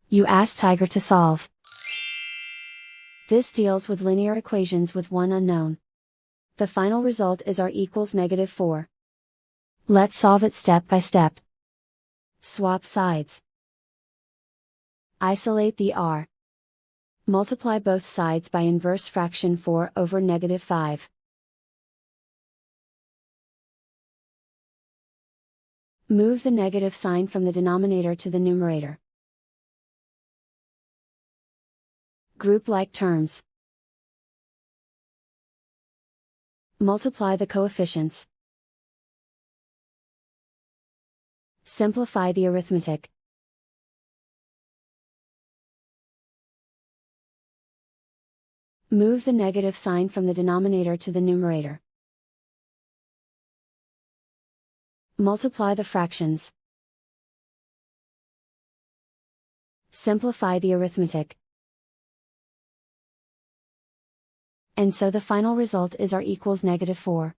You ask Tiger to solve. This deals with linear equations with one unknown. The final result is r equals -4. Let's solve it step by step. Swap sides. Isolate the r. Multiply both sides by inverse fraction 4 over -5. Move the negative sign from the denominator to the numerator. Group like terms. Multiply the coefficients. Simplify the arithmetic. Move the negative sign from the denominator to the numerator. Multiply the fractions. Simplify the arithmetic. And so the final result is r equals -4.